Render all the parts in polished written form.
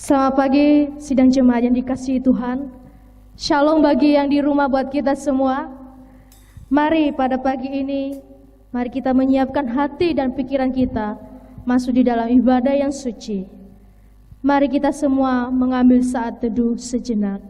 Selamat pagi sidang jemaat yang dikasihi Tuhan. Shalom bagi yang di rumah buat kita semua. Mari pada pagi ini, mari kita menyiapkan hati dan pikiran kita masuk di dalam ibadah yang suci. Mari kita semua mengambil saat teduh sejenak.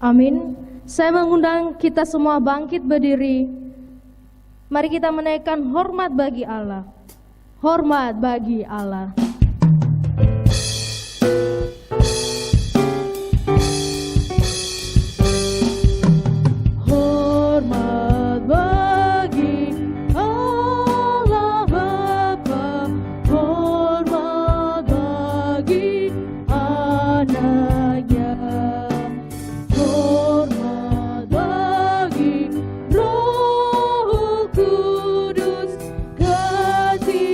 Amin. Saya mengundang kita semua bangkit berdiri. Mari kita menaikkan hormat bagi Allah. Hormat bagi Allah. Hormat bagi Allah Bapa. Hormat bagi Anaknya. Hormat bagi Roh Kudus, ketiganya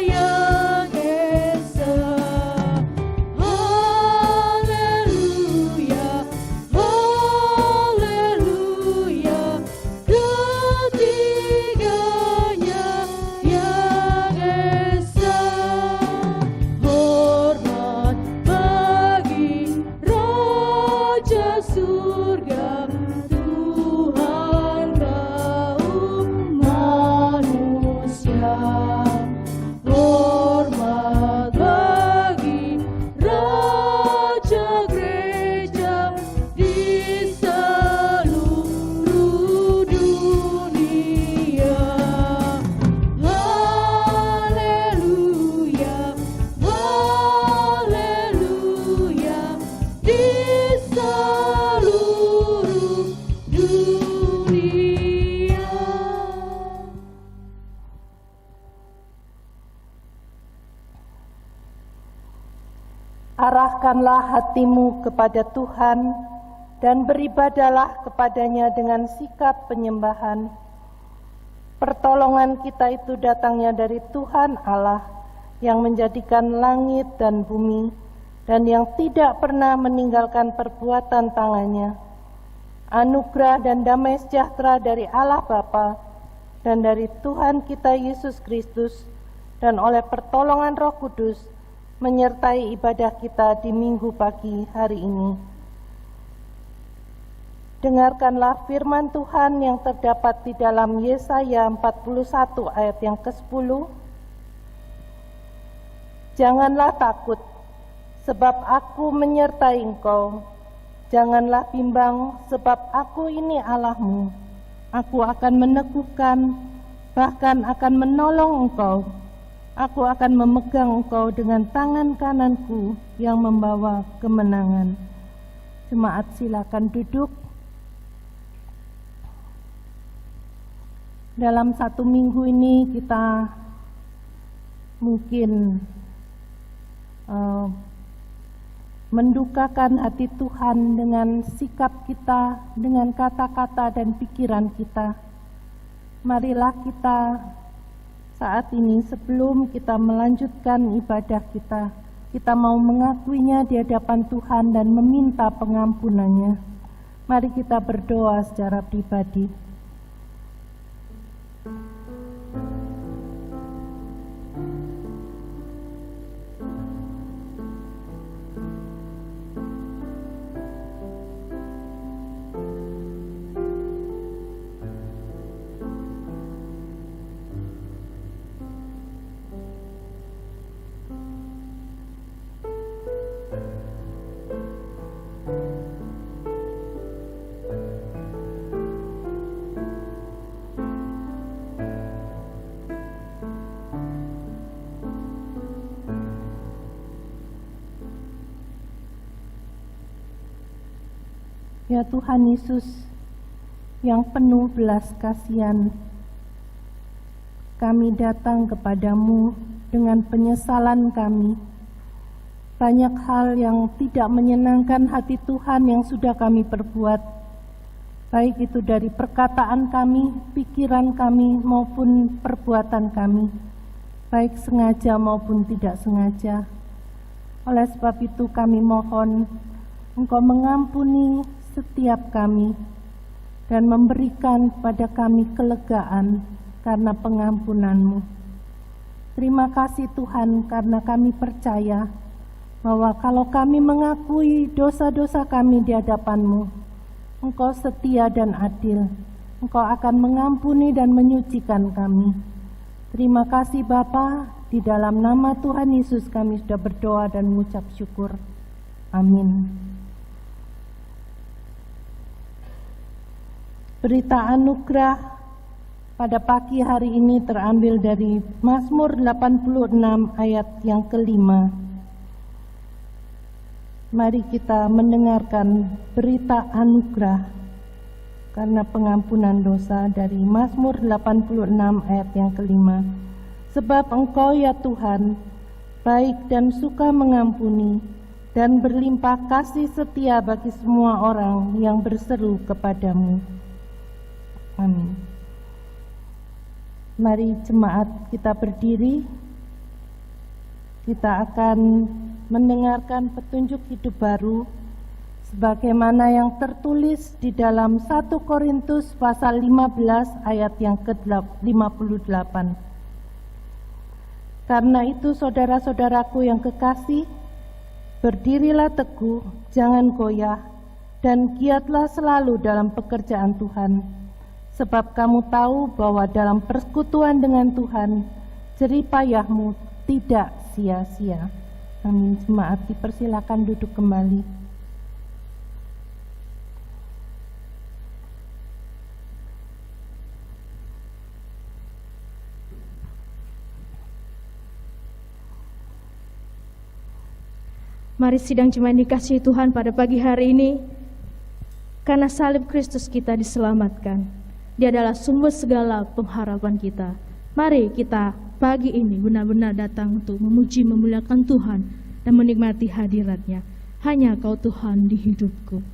yang esa. Haleluya, haleluya, ketiganya yang esa. Hormat bagi Raja surga, Tuhan kaum manusia. Hormat bagi Raja gereja di seluruh dunia. Haleluya, haleluya, di seluruh dunia. Arahkanlah hatimu kepada Tuhan dan beribadahlah kepadanya dengan sikap penyembahan. Pertolongan kita itu datangnya dari Tuhan Allah yang menjadikan langit dan bumi dan yang tidak pernah meninggalkan perbuatan tangannya. Anugerah dan damai sejahtera dari Allah Bapa dan dari Tuhan kita Yesus Kristus dan oleh pertolongan Roh Kudus menyertai ibadah kita di minggu pagi hari ini. Dengarkanlah firman Tuhan yang terdapat di dalam Yesaya 41 ayat yang ke-10. Janganlah takut, sebab aku menyertai engkau. Janganlah bimbang, sebab aku ini Allahmu. Aku akan meneguhkan, bahkan akan menolong engkau. Aku akan memegang engkau dengan tangan kananku yang membawa kemenangan. Jemaat silakan duduk. Dalam satu minggu ini kita mungkin mendukakan hati Tuhan dengan sikap kita, dengan kata-kata dan pikiran kita. Marilah kita saat ini sebelum kita melanjutkan ibadah kita mau mengakuinya di hadapan Tuhan dan meminta pengampunannya. Mari kita berdoa secara pribadi. Ya Tuhan Yesus yang penuh belas kasihan, kami datang kepadamu dengan penyesalan kami. Banyak hal yang tidak menyenangkan hati Tuhan yang sudah kami perbuat, baik itu dari perkataan kami, pikiran kami, maupun perbuatan kami, baik sengaja maupun tidak sengaja. Oleh sebab itu kami mohon Engkau mengampuni setiap kami dan memberikan kepada kami kelegaan karena pengampunan-Mu. Terima kasih Tuhan, karena kami percaya bahwa kalau kami mengakui dosa-dosa kami di hadapan-Mu, Engkau setia dan adil. Engkau akan mengampuni dan menyucikan kami. Terima kasih Bapa, di dalam nama Tuhan Yesus kami sudah berdoa dan mengucap syukur. Amin. Berita anugerah pada pagi hari ini terambil dari Mazmur 86 ayat yang kelima. Mari kita mendengarkan berita anugerah karena pengampunan dosa dari Mazmur 86 ayat yang kelima. Sebab Engkau ya Tuhan, baik dan suka mengampuni dan berlimpah kasih setia bagi semua orang yang berseru kepadamu. Amin. Mari jemaat kita berdiri. Kita akan mendengarkan petunjuk hidup baru sebagaimana yang tertulis di dalam 1 Korintus pasal 15 ayat yang ke-58. Karena itu saudara-saudaraku yang kekasih, berdirilah teguh, jangan goyah, dan giatlah selalu dalam pekerjaan Tuhan. Sebab kamu tahu bahwa dalam persekutuan dengan Tuhan, jerih payahmu tidak sia-sia. Amin. Jemaat dipersilakan duduk kembali. Mari sidang jemaat dikasihi Tuhan pada pagi hari ini, karena salib Kristus kita diselamatkan. Dia adalah sumber segala pengharapan kita. Mari kita pagi ini benar-benar datang untuk memuji, memuliakan Tuhan dan menikmati hadirat-Nya. Hanya Kau Tuhan di hidupku.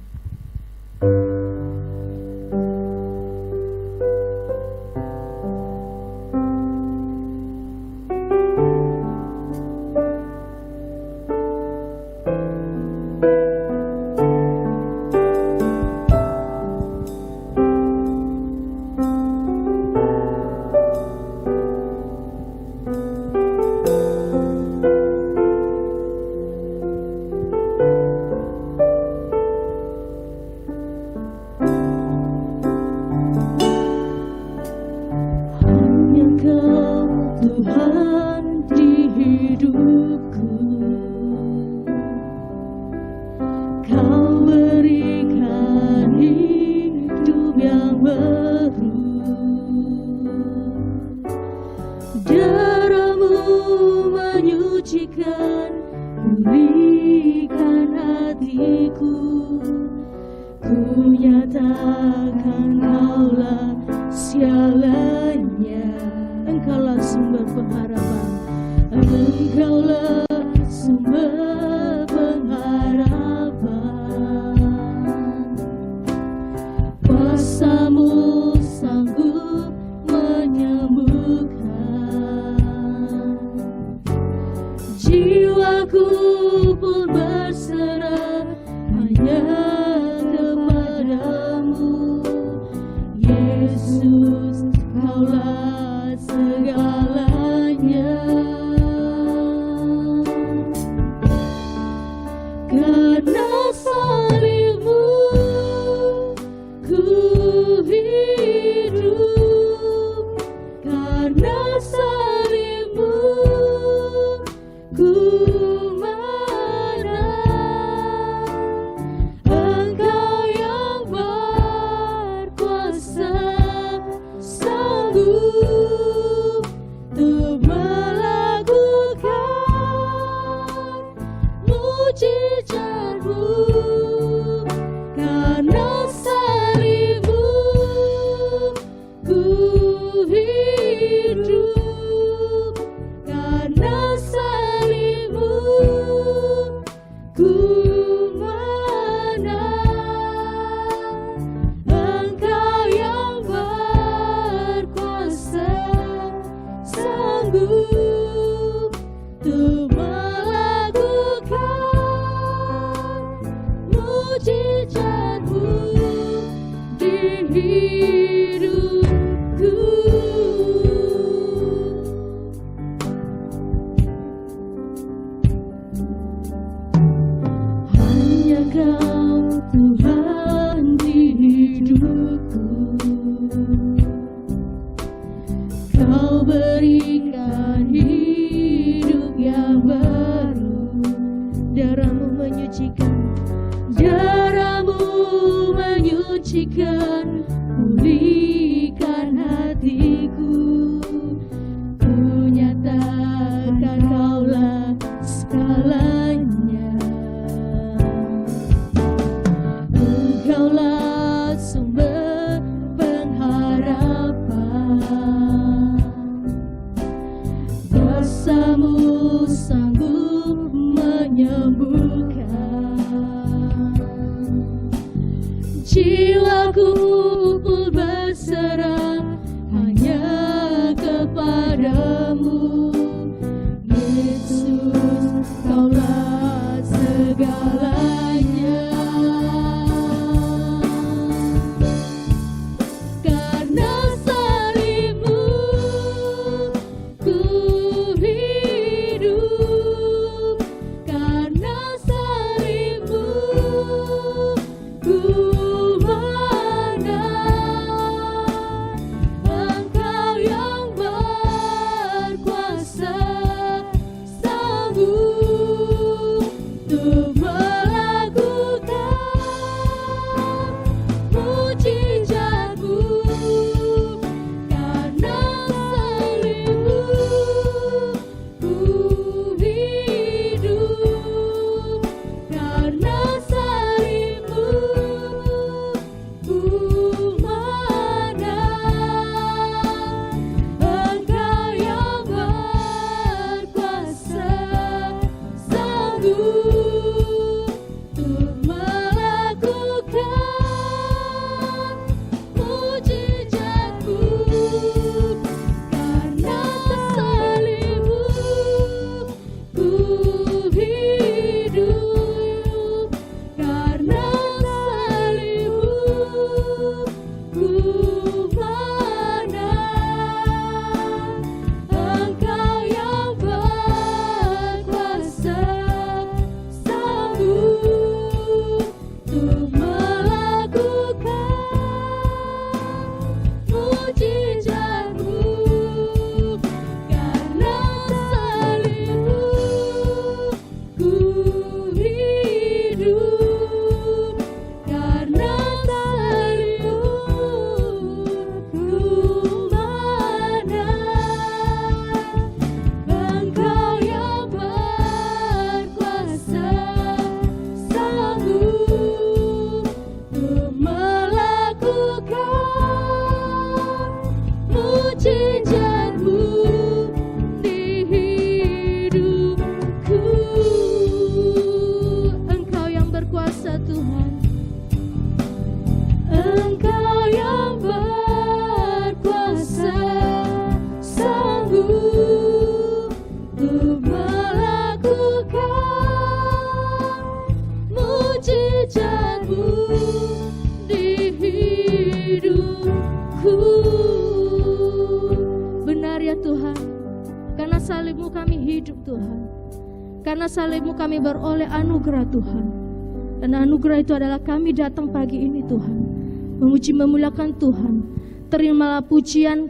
Mujizat-Mu, karena sanggup untuk melakukan mujizat-Mu di hidupku. Hanya Kau Tuhan di hidupku. Kau berikan hidup yang baru. Darah-Mu menyucikan, darah-Mu menyucikan, pulihkan hatiku. Ku nyatakan Kaulah segalanya. Engkaulah sumber pengharapan. Kuasa-Mu sanggup menyembuhkan. Jiwaku pun berserah hanya kepadamu. Yesus, Kaulah segalanya. Karena salib-Mu ku hidup. Karena salib-Mu ku menang. Engkau yang berkuasa sanggup untuk melakukan mujizat-Mu. Karena salib-Mu ku hidup. Karena salib-Mu ku menang. Engkau yang berkuasa sanggup untuk melakukan mujizat-Mu. Karena salib-Mu ku hidup. Karena salib-Mu ku menang. Engkau yang berkuasa sanggup untuk melakukan mujizat-Mu. Karena salib-Mu ku hidup. Karena salib-Mu ku menang. Engkau yang berkuasa sanggup untuk melakukan mujizat-Mu di hidupku. Engkau yang berkuasa Tuhan. Engkau yang berkuasa sanggup untuk melakukan mujizat-Mu di hidupku. Benar ya Tuhan, karena salib-Mu kami hidup Tuhan. Karena salib-Mu kami beroleh anugerah Tuhan. Dan anugerah itu adalah kami datang pagi ini Tuhan, memuji memuliakan Tuhan. Terimalah pujian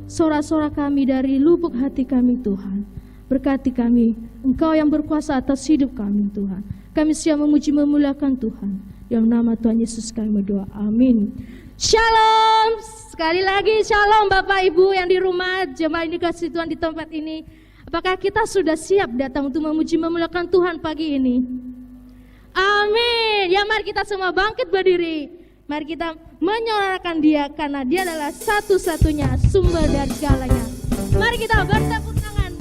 sorak-sorak kami dari lubuk hati kami Tuhan. Berkati kami, Engkau yang berkuasa atas hidup kami Tuhan. Kami siap memuji memuliakan Tuhan. Dalam nama Tuhan Yesus kami berdoa, amin. Shalom. Sekali lagi shalom Bapak Ibu yang di rumah, jemaat yang dikasihi Tuhan di tempat ini. Apakah kita sudah siap datang untuk memuji memuliakan Tuhan pagi ini? Amin. Ya mari kita semua bangkit berdiri. Mari kita menyorakan Dia karena Dia adalah satu-satunya sumber dari segalanya. Mari kita bertepuk tangan.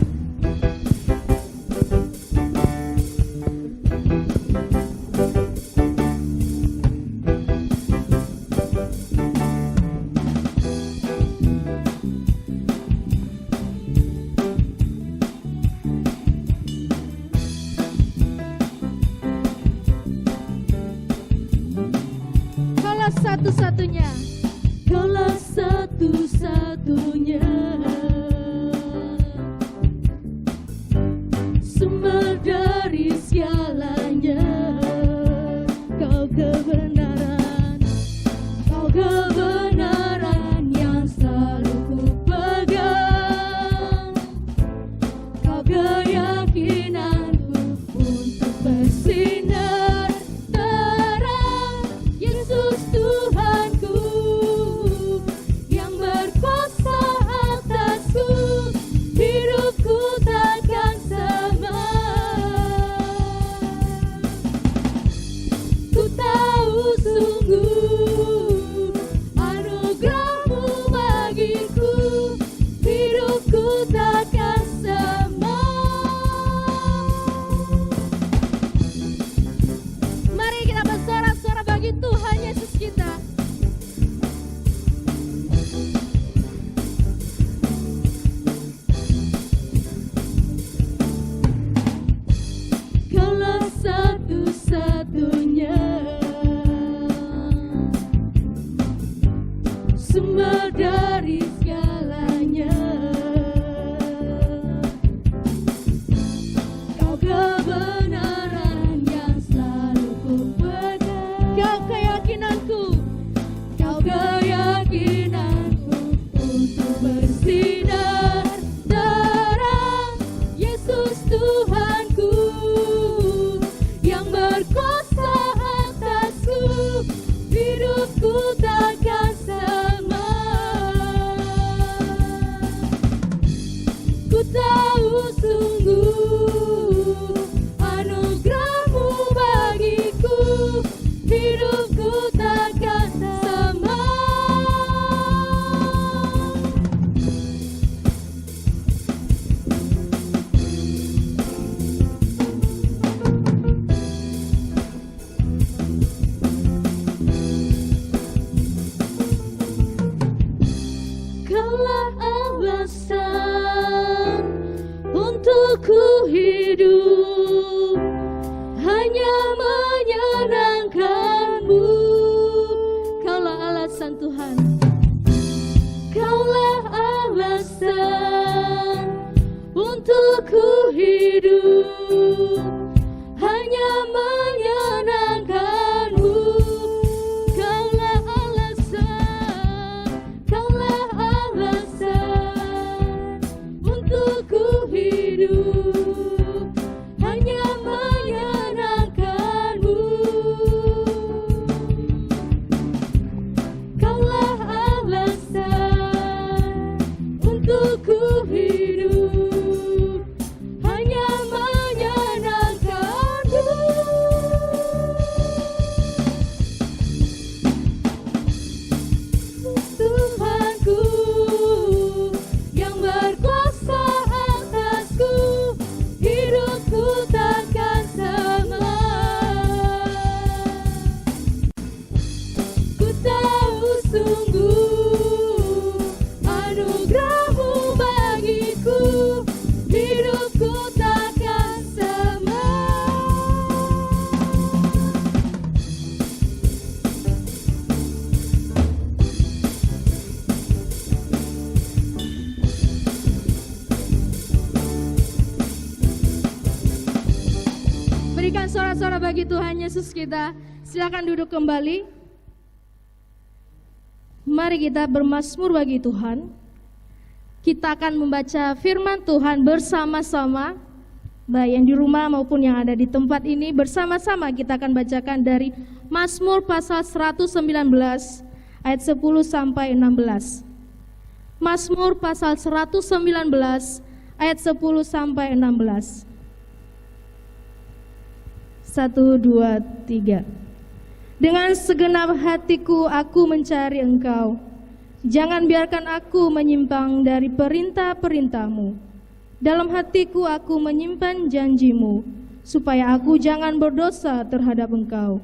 untuk ku hidup hanya menyenangkan-Mu. Kaulah alasan Tuhan, Kaulah alasan untuk ku hidup hanya menyenangkan-Mu. Kaulah alasan, Kaulah alasan untuk ku hidup hanya menyenangkan-Mu. Kaulah alasan untuk ku hidup hanya menyenangkan-Mu. Tuhanku yang berkuasa atasku, hidupku takkan sama. Ku tahu sungguh anugerah-Mu bagiku, hidupku takkan sama. Berikan sorak-sorak bagi Tuhan Yesus kita. Silakan duduk kembali. Mari kita bermazmur bagi Tuhan. Kita akan membaca firman Tuhan bersama-sama, baik yang di rumah maupun yang ada di tempat ini. Bersama-sama kita akan bacakan dari Mazmur pasal 119 ayat 10 sampai 16. Mazmur pasal 119 ayat 10 sampai 16. 1, 2, 3. Dengan segenap hatiku aku mencari Engkau. Jangan biarkan aku menyimpang dari perintah-perintah-Mu. Dalam hatiku aku menyimpan janji-Mu, supaya aku jangan berdosa terhadap Engkau.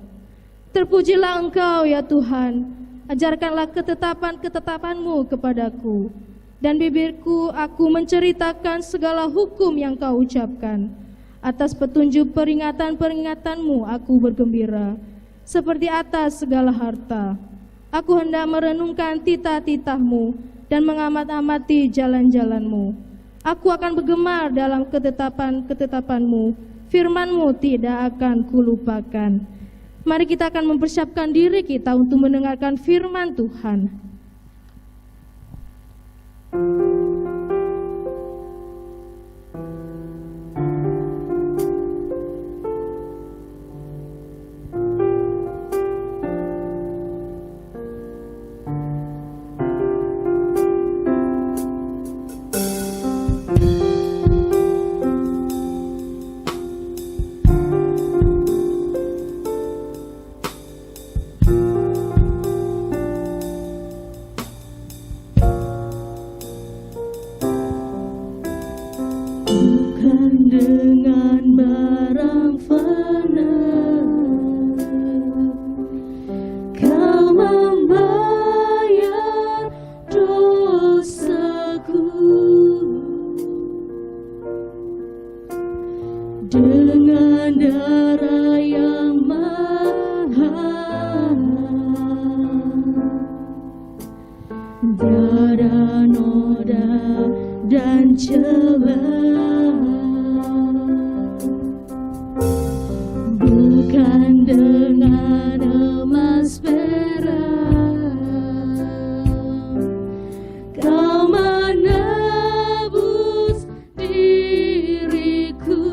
Terpujilah Engkau ya Tuhan, ajarkanlah ketetapan-ketetapan-Mu kepadaku, dan bibirku aku menceritakan segala hukum yang Kau ucapkan. Atas petunjuk peringatan-peringatan-Mu aku bergembira, seperti atas segala harta. Aku hendak merenungkan titah-titah-Mu dan mengamat-amati jalan-jalan-Mu. Aku akan bergemar dalam ketetapan-ketetapan-Mu, firman-Mu tidak akan kulupakan. Mari kita akan mempersiapkan diri kita untuk mendengarkan firman Tuhan. Dengan barang fana Kau membayar dosaku, dengan darah yang mahal, darah noda dan celah. Bukan dengan emas perak Kau menebus diriku,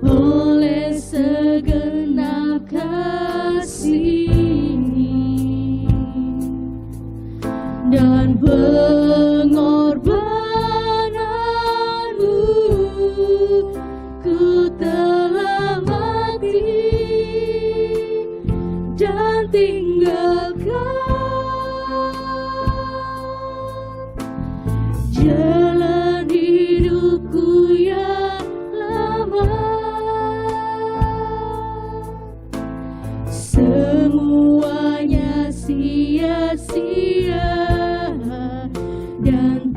oleh segenap kasih dan pengorbananmu. Ku telah mati dan tinggalkan jalan hidupku yang lama. Semuanya sia-sia dan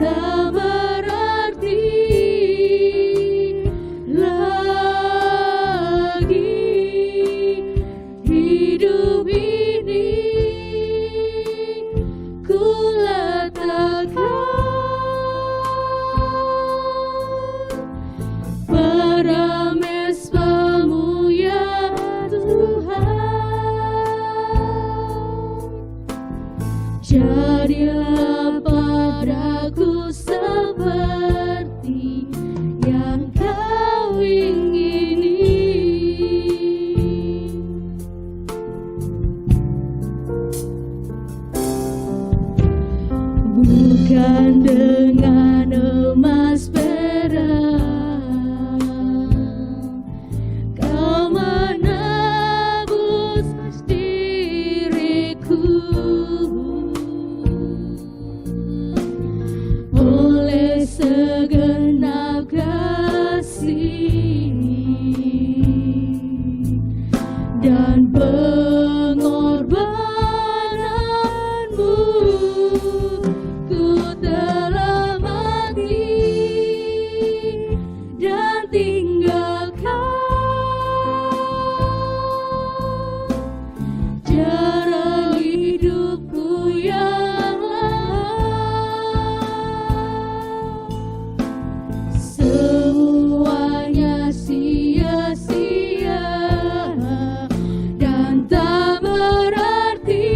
Jadilah padaku seperti yang kau ingini. Bukan dengan emas perak kau menebus diriku, oleh segenap kasih dan pengorbananmu, ku telah mati dan tinggalkan jalan hidupku yang lama. Semuanya sia-sia dan tak berarti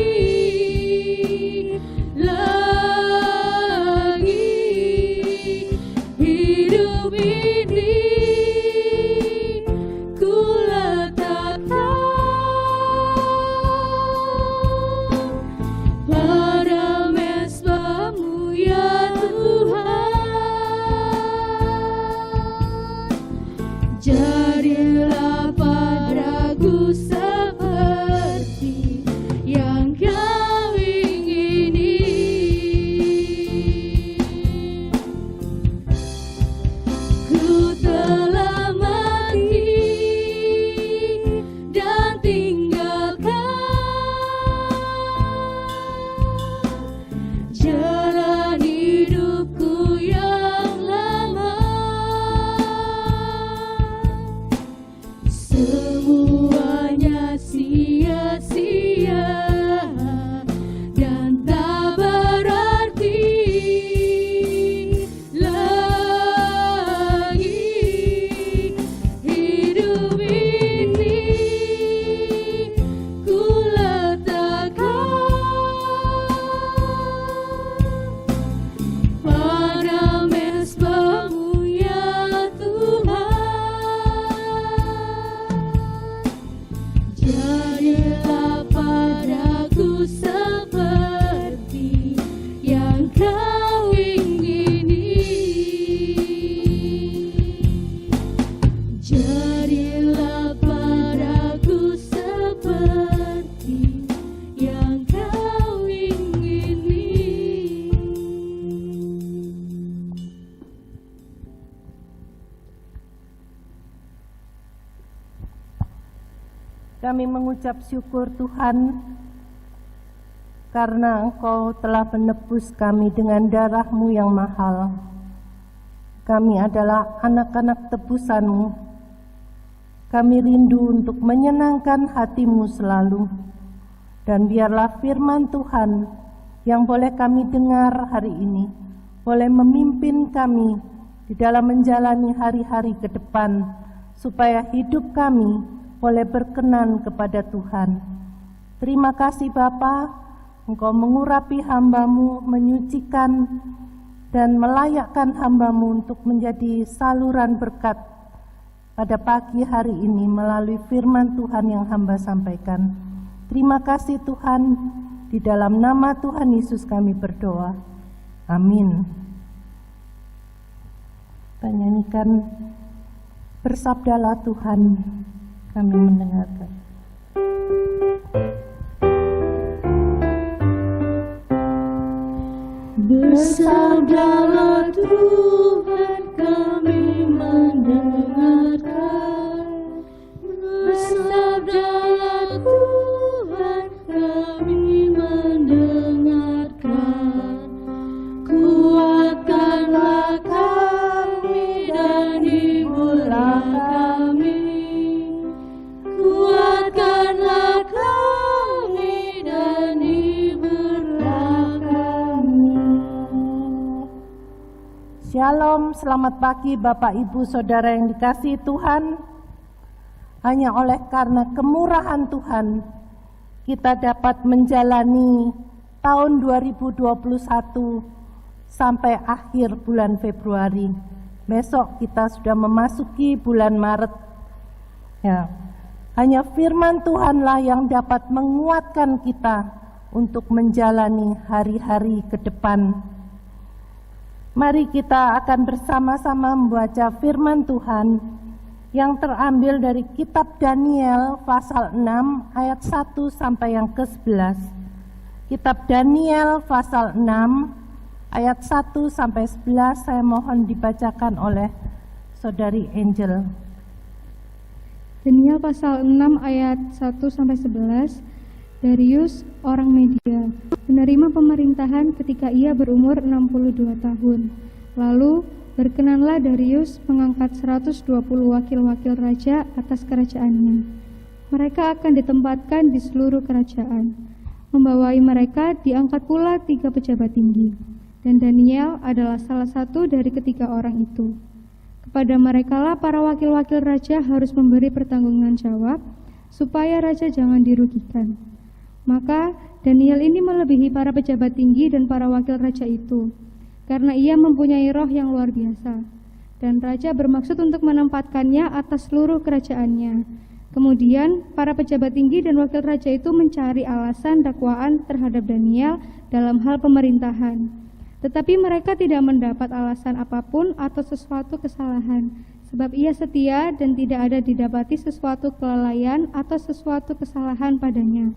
lagi. Hidup ini ku letakkan pada mezbah-Mu ya Tuhan. Jadilah padaku seperti yang kau ingini. Ku telah mati dan tinggalkan jalan hidupku yang lama. Semuanya sia-sia dan tak berarti lagi. Hidup ini ku letakkan pada mezbah-Mu ya Tuhan. Jadilah padaku seperti yang kau ingini. Jadilah padaku seperti yang kau ingini. Kami mengucap syukur Tuhan karena Engkau telah menebus kami dengan darah-Mu yang mahal. Kami adalah anak-anak tebusan-Mu. Kami rindu untuk menyenangkan hati-Mu selalu. Dan biarlah firman Tuhan yang boleh kami dengar hari ini boleh memimpin kami di dalam menjalani hari-hari ke depan, supaya hidup kami boleh berkenan kepada Tuhan. Terima kasih Bapa, Engkau mengurapi hamba-Mu, menyucikan dan melayakkan hamba-Mu untuk menjadi saluran berkat pada pagi hari ini melalui firman Tuhan yang hamba sampaikan. Terima kasih Tuhan, di dalam nama Tuhan Yesus kami berdoa. Amin. Kita nyanyikan Bersabdalah Tuhan, kami mendengarkan. Bersabdalah Tuhan, kami mendengarkan. Bersabdalah Tuhan, kami mendengarkan. Kuatkanlah kami dan hiburlah kami. Kuatkanlah kami dan hiburlah kami. Shalom, selamat pagi Bapak Ibu Saudara yang dikasihi Tuhan. Hanya oleh karena kemurahan Tuhan, kita dapat menjalani tahun 2021 sampai akhir bulan Februari. Besok kita sudah memasuki bulan Maret. Ya, hanya firman Tuhanlah yang dapat menguatkan kita untuk menjalani hari-hari ke depan. Mari kita akan bersama-sama membaca firman Tuhan yang terambil dari kitab Daniel pasal 6 ayat 1 sampai yang ke-11. Kitab Daniel pasal 6 ayat 1 sampai 11 saya mohon dibacakan oleh Saudari Angel. Daniel pasal 6 ayat 1 sampai 11. Darius orang Media menerima pemerintahan ketika ia berumur 62 tahun. Lalu berkenanlah Darius mengangkat 120 wakil-wakil raja atas kerajaannya. Mereka akan ditempatkan di seluruh kerajaan. Membawai mereka diangkat pula 3 pejabat tinggi. Dan Daniel adalah salah satu dari ketiga orang itu. Kepada merekalah para wakil-wakil raja harus memberi pertanggungan jawab supaya raja jangan dirugikan. Maka Daniel ini melebihi para pejabat tinggi dan para wakil raja itu, karena ia mempunyai roh yang luar biasa. Dan raja bermaksud untuk menempatkannya atas seluruh kerajaannya. Kemudian para pejabat tinggi dan wakil raja itu mencari alasan dakwaan terhadap Daniel dalam hal pemerintahan. Tetapi mereka tidak mendapat alasan apapun atau sesuatu kesalahan, sebab ia setia dan tidak ada didapati sesuatu kelalaian atau sesuatu kesalahan padanya.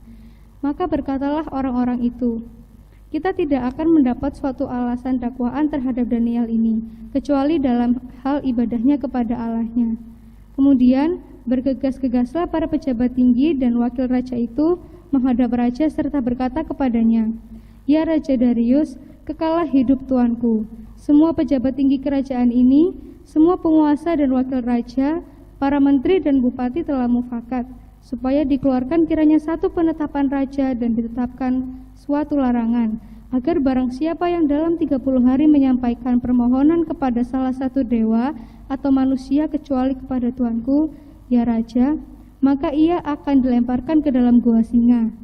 Maka berkatalah orang-orang itu, kita tidak akan mendapat suatu alasan dakwaan terhadap Daniel ini, kecuali dalam hal ibadahnya kepada Allahnya. Kemudian bergegas-gegaslah para pejabat tinggi dan wakil raja itu menghadap raja serta berkata kepadanya, ya Raja Darius, kekalah hidup tuanku. Semua pejabat tinggi kerajaan ini, semua penguasa dan wakil raja, para menteri dan bupati telah mufakat, supaya dikeluarkan kiranya satu penetapan raja dan ditetapkan suatu larangan, agar barang siapa yang dalam 30 hari menyampaikan permohonan kepada salah satu dewa atau manusia kecuali kepada tuanku, ya Raja, maka ia akan dilemparkan ke dalam gua singa.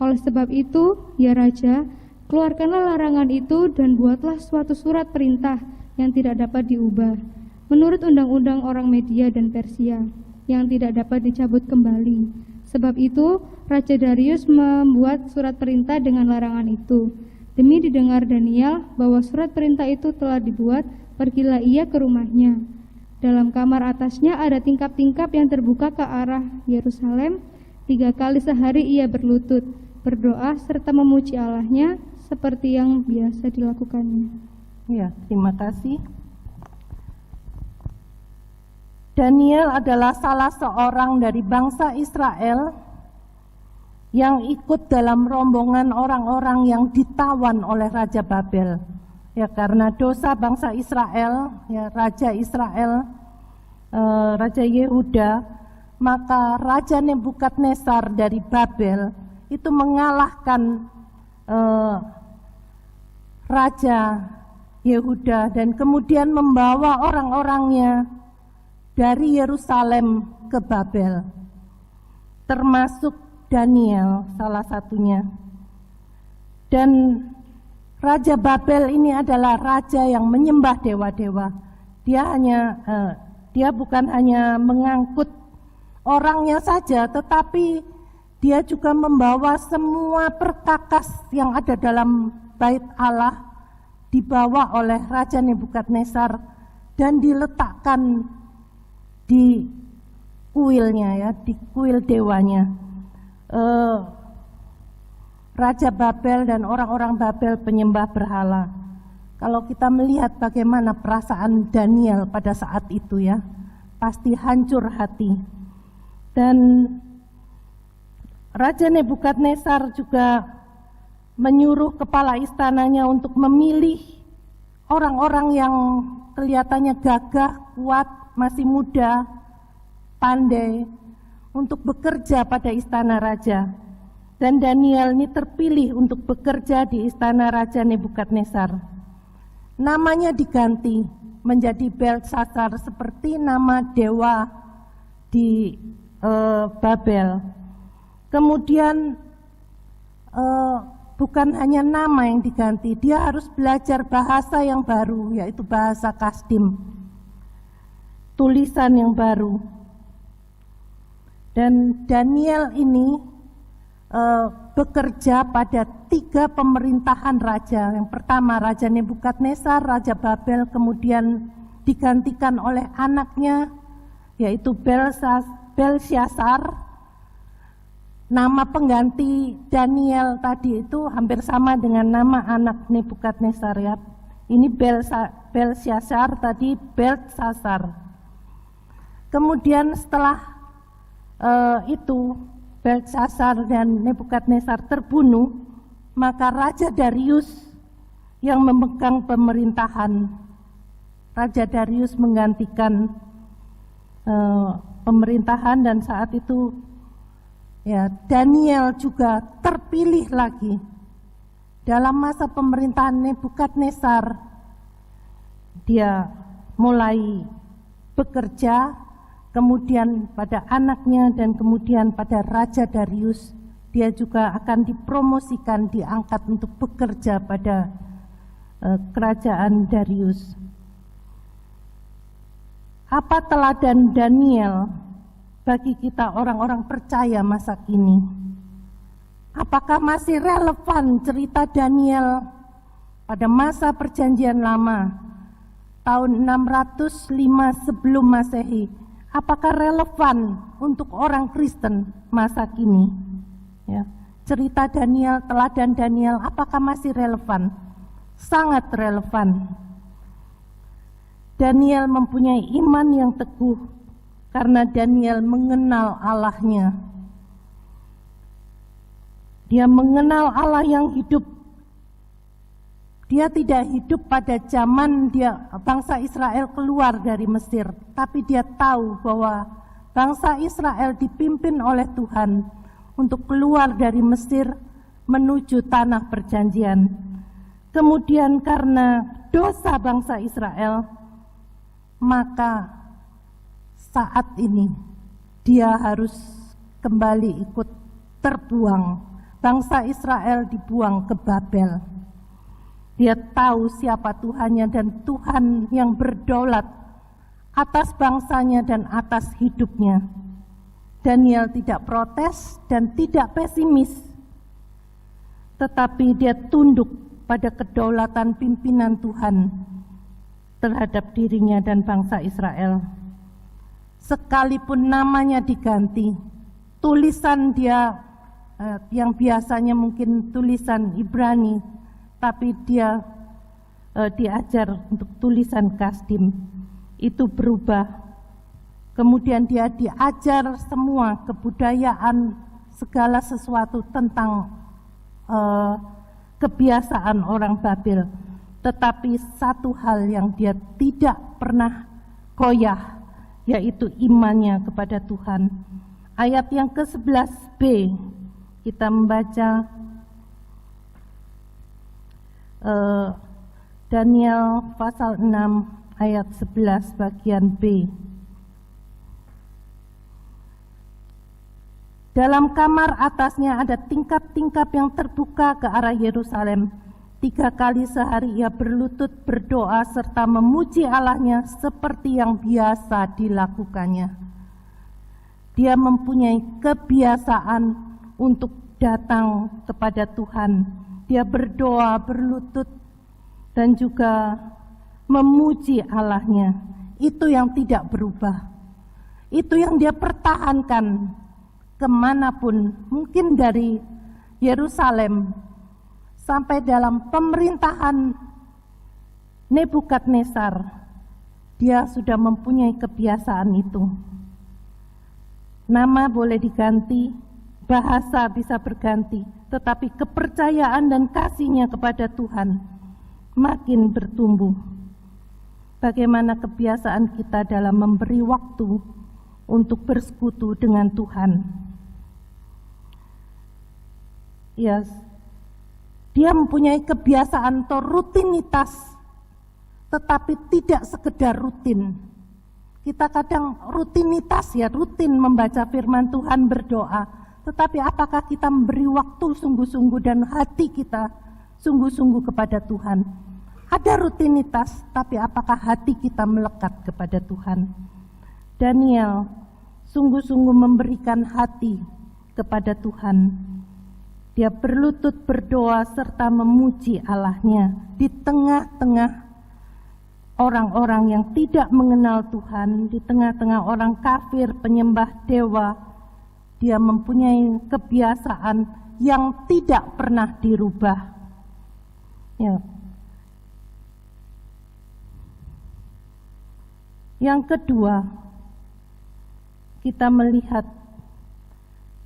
Oleh sebab itu, ya Raja, keluarkanlah larangan itu dan buatlah suatu surat perintah yang tidak dapat diubah, menurut undang-undang orang Media dan Persia, yang tidak dapat dicabut kembali. Sebab itu, Raja Darius membuat surat perintah dengan larangan itu. Demi didengar Daniel bahwa surat perintah itu telah dibuat, pergilah ia ke rumahnya. Dalam kamar atasnya ada tingkap-tingkap yang terbuka ke arah Yerusalem. 3 kali sehari ia berlutut, berdoa serta memuji Allahnya seperti yang biasa dilakukannya. Ya, terima kasih. Daniel adalah salah seorang dari bangsa Israel yang ikut dalam rombongan orang-orang yang ditawan oleh Raja Babel. Ya, karena dosa bangsa Israel, ya, Raja Israel, Raja Yehuda, maka Raja Nebukadnezar dari Babel itu mengalahkan Raja Yehuda dan kemudian membawa orang-orangnya dari Yerusalem ke Babel, termasuk Daniel salah satunya. Dan Raja Babel ini adalah raja yang menyembah dewa-dewa. Dia bukan hanya mengangkut orangnya saja, tetapi dia juga membawa semua perkakas yang ada dalam bait Allah, dibawa oleh Raja Nebukadnezar dan diletakkan di kuilnya, ya, di kuil dewanya. Raja Babel dan orang-orang Babel penyembah berhala. Kalau kita melihat bagaimana perasaan Daniel pada saat itu, ya, pasti hancur hati. Dan Raja Nebukadnezar juga menyuruh kepala istananya untuk memilih orang-orang yang kelihatannya gagah, kuat, masih muda, pandai untuk bekerja pada istana raja. Dan Daniel ini terpilih untuk bekerja di istana Raja Nebukadnezar. Namanya diganti menjadi Belshazzar seperti nama dewa di Babel. Kemudian bukan hanya nama yang diganti, dia harus belajar bahasa yang baru, yaitu bahasa Kasdim, tulisan yang baru. Dan Daniel ini bekerja pada 3 pemerintahan raja. Yang pertama Raja Nebukadnezar, Raja Babel, kemudian digantikan oleh anaknya yaitu Belsyazar. Nama pengganti Daniel tadi itu hampir sama dengan nama anak Nebukadnezar ya. Ini Belsyazar, tadi Beltsasar. Kemudian setelah itu Beltsasar dan Nebukadnezar terbunuh, maka Raja Darius yang memegang pemerintahan. Raja Darius menggantikan pemerintahan, dan saat itu ya Daniel juga terpilih lagi. Dalam masa pemerintahan Nebukadnezar, dia mulai bekerja, kemudian pada anaknya dan kemudian pada Raja Darius, dia juga akan dipromosikan, diangkat untuk bekerja pada kerajaan Darius. Apa teladan Daniel bagi kita orang-orang percaya masa kini? Apakah masih relevan cerita Daniel pada masa perjanjian lama tahun 605 sebelum Masehi? Apakah relevan untuk orang Kristen masa kini? Ya, cerita Daniel, teladan Daniel, apakah masih relevan? Sangat relevan. Daniel mempunyai iman yang teguh karena Daniel mengenal Allahnya. Dia mengenal Allah yang hidup. Dia tidak hidup pada zaman bangsa Israel keluar dari Mesir, tapi dia tahu bahwa bangsa Israel dipimpin oleh Tuhan untuk keluar dari Mesir menuju tanah perjanjian. Kemudian karena dosa bangsa Israel, maka saat ini dia harus kembali ikut terbuang. Bangsa Israel dibuang ke Babel. Dia tahu siapa Tuhannya, dan Tuhan yang berdaulat atas bangsanya dan atas hidupnya. Daniel tidak protes dan tidak pesimis, tetapi dia tunduk pada kedaulatan pimpinan Tuhan terhadap dirinya dan bangsa Israel. Sekalipun namanya diganti, tulisan dia yang biasanya mungkin tulisan Ibrani, tapi dia diajar untuk tulisan Kasdim, itu berubah. Kemudian dia diajar semua kebudayaan, segala sesuatu tentang kebiasaan orang Babel. Tetapi satu hal yang dia tidak pernah goyah, yaitu imannya kepada Tuhan. Ayat yang ke-11b, kita membaca Daniel pasal 6 ayat 11 bagian B. Dalam kamar atasnya ada tingkap-tingkap yang terbuka ke arah Yerusalem. 3 kali sehari ia berlutut berdoa serta memuji Allahnya seperti yang biasa dilakukannya. Dia mempunyai kebiasaan untuk datang kepada Tuhan. Dia berdoa, berlutut, dan juga memuji Allahnya. Itu yang tidak berubah. Itu yang dia pertahankan kemanapun, mungkin dari Yerusalem sampai dalam pemerintahan Nebukadnezar. Dia sudah mempunyai kebiasaan itu. Nama boleh diganti, bahasa bisa berganti, tetapi kepercayaan dan kasihnya kepada Tuhan makin bertumbuh. Bagaimana kebiasaan kita dalam memberi waktu untuk bersekutu dengan Tuhan. Yes. Dia mempunyai kebiasaan atau rutinitas, tetapi tidak sekedar rutin. Kita kadang rutinitas ya, rutin membaca firman Tuhan, berdoa, tetapi apakah kita memberi waktu sungguh-sungguh dan hati kita sungguh-sungguh kepada Tuhan? Ada rutinitas, tapi apakah hati kita melekat kepada Tuhan? Daniel sungguh-sungguh memberikan hati kepada Tuhan. Dia berlutut berdoa serta memuji Allahnya di tengah-tengah orang-orang yang tidak mengenal Tuhan, di tengah-tengah orang kafir, penyembah dewa. Dia mempunyai kebiasaan yang tidak pernah dirubah. Ya. Yang kedua, kita melihat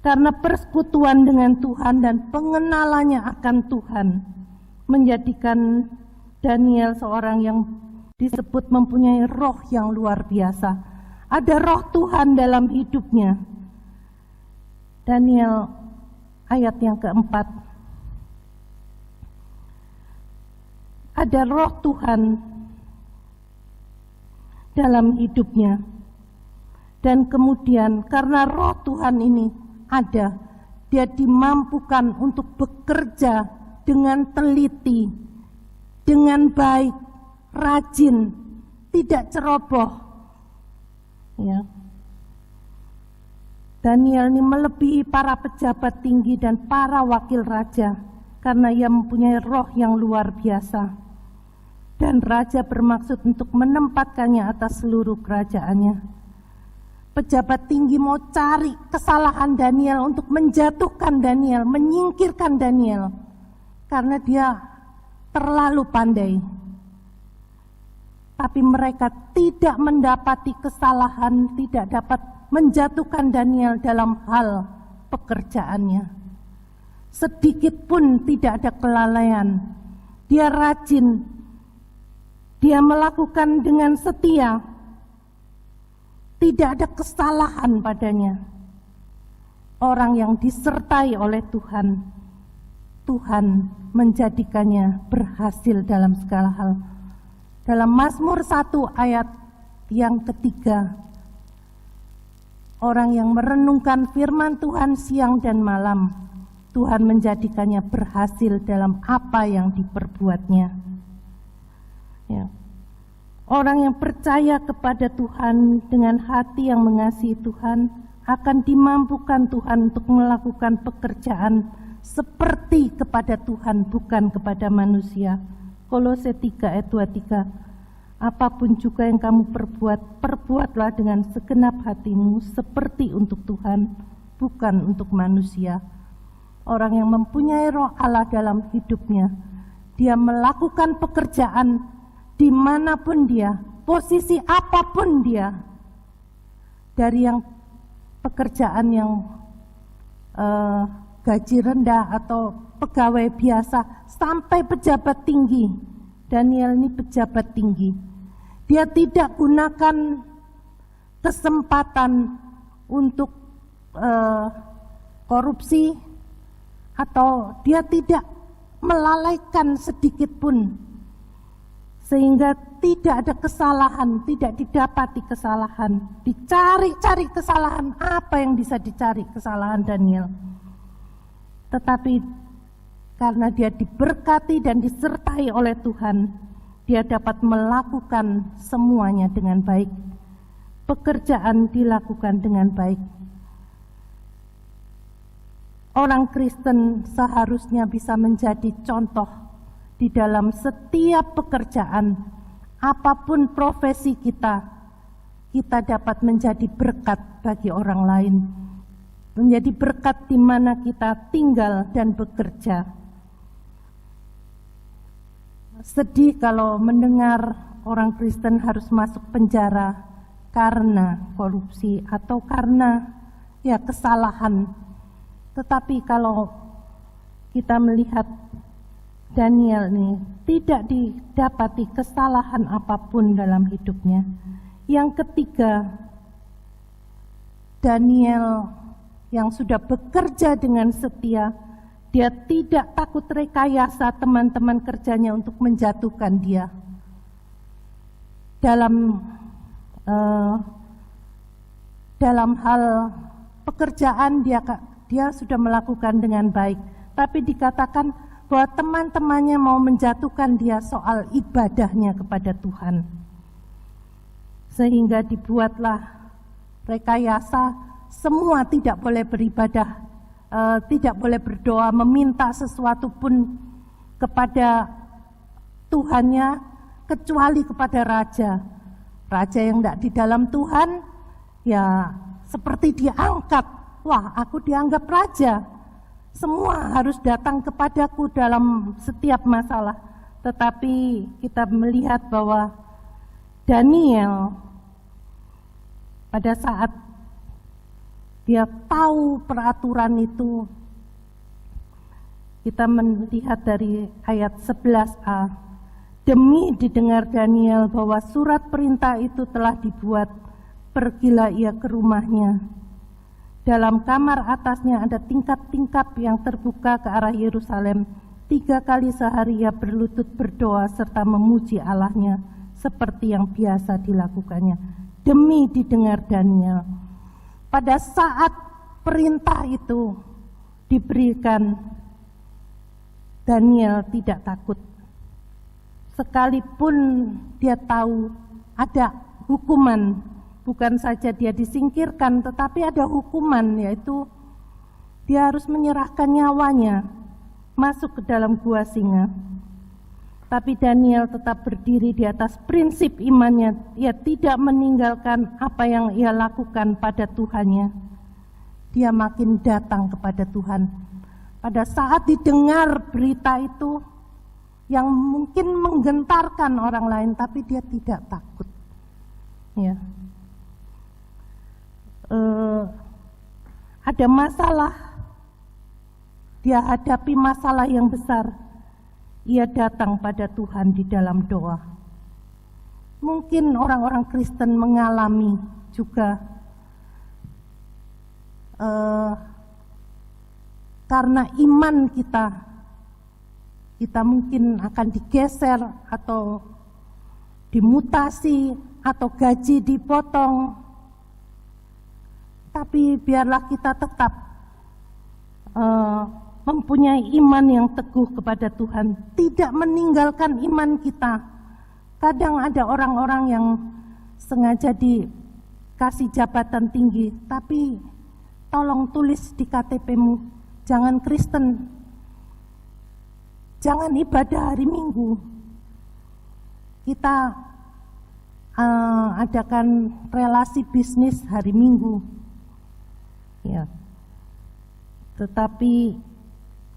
karena persekutuan dengan Tuhan dan pengenalannya akan Tuhan menjadikan Daniel seorang yang disebut mempunyai roh yang luar biasa. Ada roh Tuhan dalam hidupnya. Daniel ayat yang keempat. Ada roh Tuhan dalam hidupnya. Dan kemudian karena roh Tuhan ini ada, dia dimampukan untuk bekerja dengan teliti, dengan baik, rajin, tidak ceroboh. Ya. Daniel ini melebihi para pejabat tinggi dan para wakil raja karena ia mempunyai roh yang luar biasa. Dan raja bermaksud untuk menempatkannya atas seluruh kerajaannya. Pejabat tinggi mau cari kesalahan Daniel untuk menjatuhkan Daniel, menyingkirkan Daniel karena dia terlalu pandai. Tapi mereka tidak mendapati kesalahan, tidak dapat menjatuhkan Daniel dalam hal pekerjaannya. Sedikit pun tidak ada kelalaian. Dia rajin, dia melakukan dengan setia. Tidak ada kesalahan padanya. Orang yang disertai oleh Tuhan, Tuhan menjadikannya berhasil dalam segala hal. Dalam Mazmur 1 ayat yang ketiga, orang yang merenungkan firman Tuhan siang dan malam, Tuhan menjadikannya berhasil dalam apa yang diperbuatnya. Ya. Orang yang percaya kepada Tuhan dengan hati yang mengasihi Tuhan akan dimampukan Tuhan untuk melakukan pekerjaan seperti kepada Tuhan, bukan kepada manusia. Kolose 3 ayat 23. Apapun juga yang kamu perbuat, perbuatlah dengan segenap hatimu seperti untuk Tuhan, bukan untuk manusia. Orang yang mempunyai roh Allah dalam hidupnya, dia melakukan pekerjaan dimanapun dia, posisi apapun dia, dari yang pekerjaan yang gaji rendah atau pegawai biasa sampai pejabat tinggi. Daniel ini pejabat tinggi. Dia tidak gunakan kesempatan untuk korupsi atau dia tidak melalaikan sedikit pun. Sehingga tidak ada kesalahan, tidak didapati kesalahan. Dicari-cari kesalahan, apa yang bisa dicari kesalahan Daniel. Tetapi karena dia diberkati dan disertai oleh Tuhan, dia dapat melakukan semuanya dengan baik. Pekerjaan dilakukan dengan baik. Orang Kristen seharusnya bisa menjadi contoh di dalam setiap pekerjaan, apapun profesi kita dapat menjadi berkat bagi orang lain, menjadi berkat di mana kita tinggal dan bekerja. Sedih kalau mendengar orang Kristen harus masuk penjara karena korupsi atau karena kesalahan. Tetapi kalau kita melihat Daniel ini tidak didapati kesalahan apapun dalam hidupnya. Yang ketiga, Daniel yang sudah bekerja dengan setia, dia tidak takut rekayasa teman-teman kerjanya untuk menjatuhkan dia. Dalam hal pekerjaan dia dia sudah melakukan dengan baik. Tapi dikatakan bahwa teman-temannya mau menjatuhkan dia soal ibadahnya kepada Tuhan. Sehingga dibuatlah rekayasa, semua tidak boleh beribadah, tidak boleh berdoa, meminta sesuatu pun kepada Tuhannya, kecuali kepada raja. Raja yang tidak di dalam Tuhan, ya seperti diangkat. Wah, aku dianggap raja. Semua harus datang kepadaku dalam setiap masalah. Tetapi kita melihat bahwa Daniel pada saat dia tahu peraturan itu, kita melihat dari ayat 11a. Demi didengar Daniel bahwa surat perintah itu telah dibuat, pergilah ia ke rumahnya. Dalam kamar atasnya ada tingkap-tingkap yang terbuka ke arah Yerusalem. 3 kali sehari ia berlutut berdoa serta memuji Allahnya seperti yang biasa dilakukannya. Demi didengar Daniel. Pada saat perintah itu diberikan, Daniel tidak takut. Sekalipun dia tahu ada hukuman, bukan saja dia disingkirkan, tetapi ada hukuman, yaitu dia harus menyerahkan nyawanya masuk ke dalam gua singa. Tapi Daniel tetap berdiri di atas prinsip imannya. Ia tidak meninggalkan apa yang ia lakukan pada Tuhannya. Dia makin datang kepada Tuhan. Pada saat didengar berita itu, yang mungkin menggentarkan orang lain, tapi dia tidak takut. Ya. Ada masalah, dia hadapi masalah yang besar, ia datang pada Tuhan di dalam doa. Mungkin orang-orang Kristen mengalami juga karena iman kita mungkin akan digeser atau dimutasi atau gaji dipotong. Tapi biarlah kita tetap mempunyai iman yang teguh kepada Tuhan, tidak meninggalkan iman kita. Kadang ada orang-orang yang sengaja dikasih jabatan tinggi, tapi tolong tulis di KTP-mu, jangan Kristen. Jangan ibadah hari Minggu. Kita adakan relasi bisnis hari Minggu. Ya. Tetapi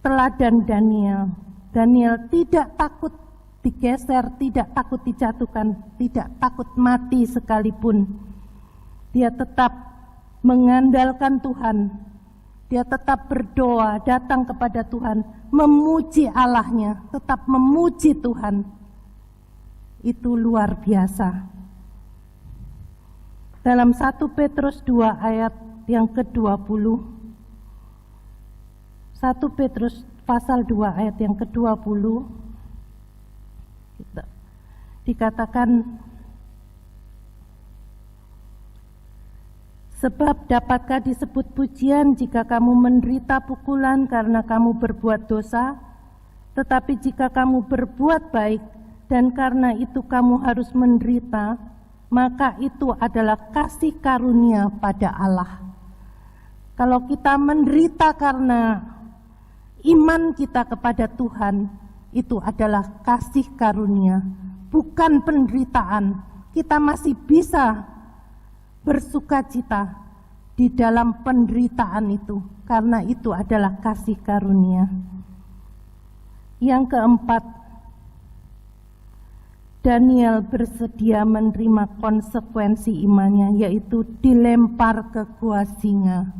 teladan Daniel. Daniel tidak takut digeser, tidak takut dijatuhkan, tidak takut mati sekalipun. Dia tetap mengandalkan Tuhan. Dia tetap berdoa, datang kepada Tuhan, memuji Allahnya, tetap memuji Tuhan. Itu luar biasa. Dalam 1 Petrus 2 ayat yang ke-20, 1 Petrus pasal 2 ayat yang ke-20, dikatakan, sebab dapatkah disebut pujian jika kamu menderita pukulan karena kamu berbuat dosa? Tetapi jika kamu berbuat baik dan karena itu kamu harus menderita, maka itu adalah kasih karunia pada Allah. Kalau kita menderita karena iman kita kepada Tuhan, itu adalah kasih karunia, bukan penderitaan. Kita masih bisa bersukacita di dalam penderitaan itu, karena itu adalah kasih karunia. Yang keempat, Daniel bersedia menerima konsekuensi imannya, yaitu dilempar ke gua singa.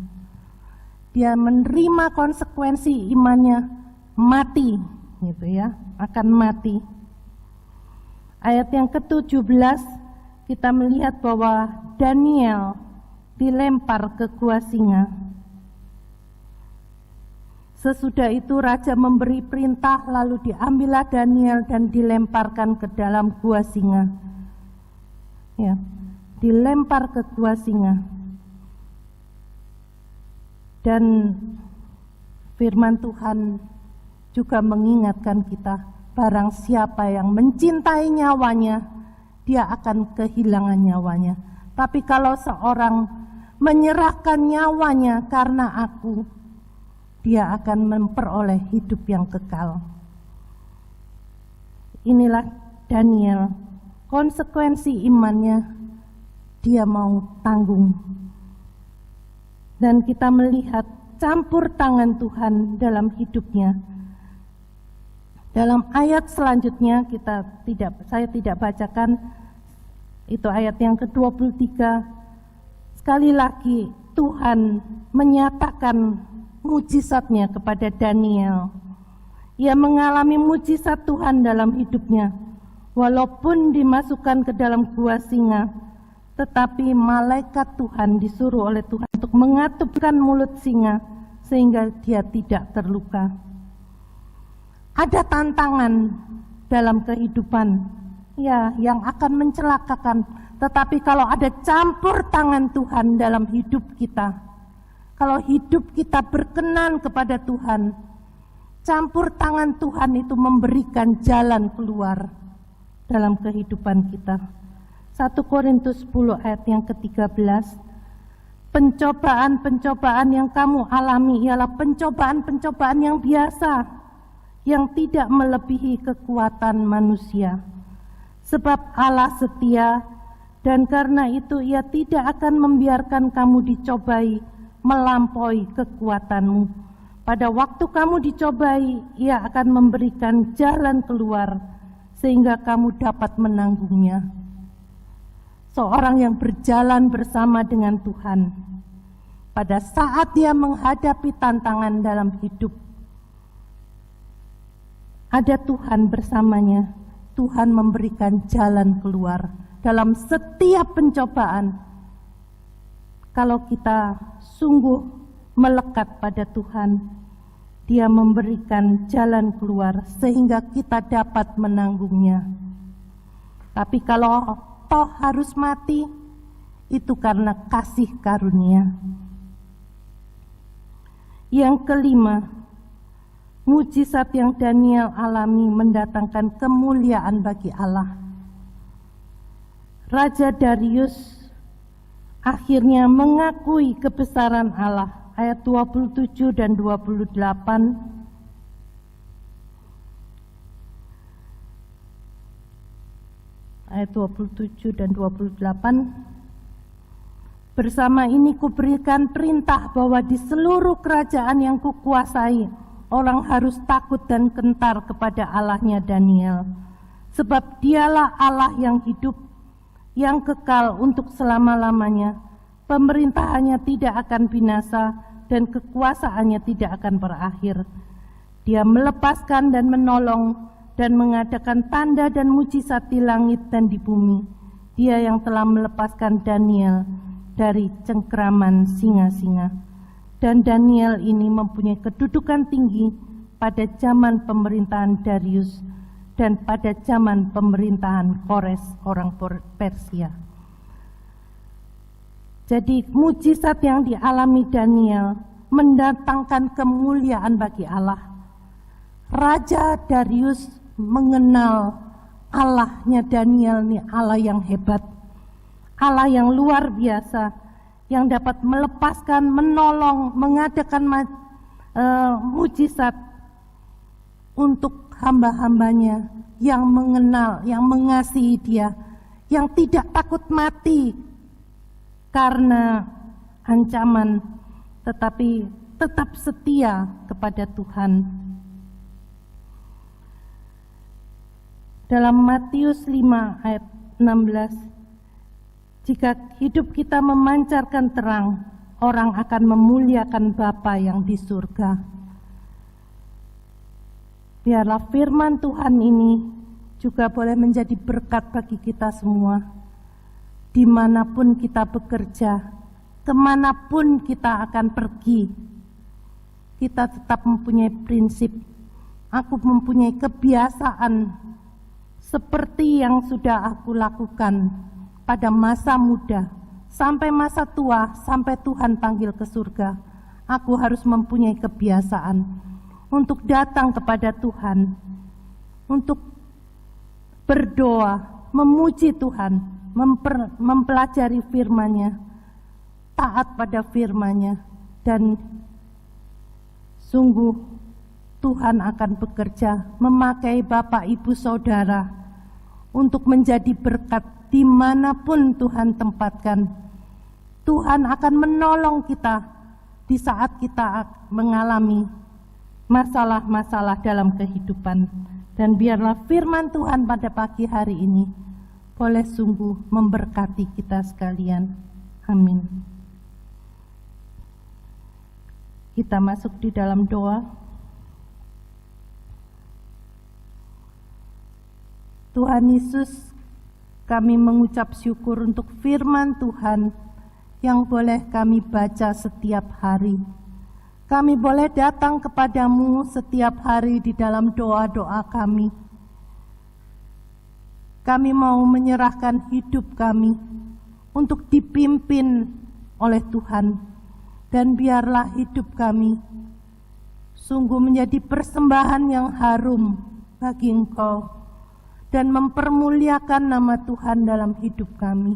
Dia menerima konsekuensi imannya, mati, gitu ya, akan mati. Ayat yang ke-17 kita melihat bahwa Daniel dilempar ke gua singa. Sesudah itu raja memberi perintah, lalu diambillah Daniel dan dilemparkan ke dalam gua singa. Ya, dilempar ke gua singa. Dan firman Tuhan juga mengingatkan kita, barang siapa yang mencintai nyawanya, dia akan kehilangan nyawanya. Tapi kalau seorang menyerahkan nyawanya karena aku, dia akan memperoleh hidup yang kekal. Inilah Daniel, konsekuensi imannya dia mau tanggung. Dan kita melihat campur tangan Tuhan dalam hidupnya. Dalam ayat selanjutnya saya tidak bacakan, itu ayat yang ke-23. Sekali lagi Tuhan menyatakan mujizatnya kepada Daniel. Ia mengalami mujizat Tuhan dalam hidupnya. Walaupun dimasukkan ke dalam gua singa, tetapi malaikat Tuhan disuruh oleh Tuhan untuk mengatupkan mulut singa sehingga dia tidak terluka. Ada tantangan dalam kehidupan, ya, yang akan mencelakakan. Tetapi kalau ada campur tangan Tuhan dalam hidup kita, kalau hidup kita berkenan kepada Tuhan, campur tangan Tuhan itu memberikan jalan keluar dalam kehidupan kita. 1 Korintus 10 ayat yang ke-13, pencobaan-pencobaan yang kamu alami ialah pencobaan-pencobaan yang biasa, yang tidak melebihi kekuatan manusia. Sebab Allah setia, dan karena itu Ia tidak akan membiarkan kamu dicobai melampaui kekuatanmu. Pada waktu kamu dicobai, Ia akan memberikan jalan keluar sehingga kamu dapat menanggungnya. Seorang yang berjalan bersama dengan Tuhan, pada saat dia menghadapi tantangan dalam hidup, ada Tuhan bersamanya. Tuhan memberikan jalan keluar dalam setiap pencobaan. Kalau kita sungguh melekat pada Tuhan, Dia memberikan jalan keluar sehingga kita dapat menanggungnya. Tapi kalau toh harus mati, itu karena kasih karunia. Yang kelima, mujizat yang Daniel alami mendatangkan kemuliaan bagi Allah. Raja Darius akhirnya mengakui kebesaran Allah. Ayat 27 dan 28. Ayat 27 dan 28. Bersama ini kuberikan perintah bahwa di seluruh kerajaan yang kukuasai, orang harus takut dan gentar kepada Allahnya Daniel. Sebab dialah Allah yang hidup, yang kekal untuk selama-lamanya. Pemerintahannya tidak akan binasa dan kekuasaannya tidak akan berakhir. Dia melepaskan dan menolong dan mengadakan tanda dan mujizat di langit dan di bumi. Dia yang telah melepaskan Daniel dari cengkraman singa-singa. Dan Daniel ini mempunyai kedudukan tinggi pada zaman pemerintahan Darius dan pada zaman pemerintahan Kores orang Persia. Jadi mujizat yang dialami Daniel mendatangkan kemuliaan bagi Allah. Raja Darius mengenal Allahnya Daniel ini Allah yang hebat, Allah yang luar biasa, yang dapat melepaskan, menolong, mengadakan mujizat untuk hamba-hambanya yang mengenal, yang mengasihi Dia, yang tidak takut mati karena ancaman, tetapi tetap setia kepada Tuhan. Dalam Matius 5 ayat 16, jika hidup kita memancarkan terang, orang akan memuliakan Bapa yang di surga. Biarlah firman Tuhan ini juga boleh menjadi berkat bagi kita semua. Dimanapun kita bekerja, kemanapun kita akan pergi, kita tetap mempunyai prinsip. Aku mempunyai kebiasaan seperti yang sudah aku lakukan pada masa muda, sampai masa tua, sampai Tuhan panggil ke surga. aku harus mempunyai kebiasaan untuk datang kepada Tuhan, untuk berdoa, memuji Tuhan, mempelajari firman-Nya, taat pada firman-Nya, dan sungguh Tuhan akan bekerja memakai Bapak Ibu Saudara untuk menjadi berkat dimanapun Tuhan tempatkan. Tuhan akan menolong kita di saat kita mengalami masalah-masalah dalam kehidupan. Dan biarlah firman Tuhan pada pagi hari ini boleh sungguh memberkati kita sekalian. Amin. Kita masuk di dalam doa. Tuhan Yesus, kami mengucap syukur untuk firman Tuhan yang boleh kami baca setiap hari. Kami boleh datang kepadamu setiap hari di dalam doa-doa kami. Kami mau menyerahkan hidup kami untuk dipimpin oleh Tuhan. Dan biarlah hidup kami sungguh menjadi persembahan yang harum bagi Engkau dan mempermuliakan nama Tuhan dalam hidup kami.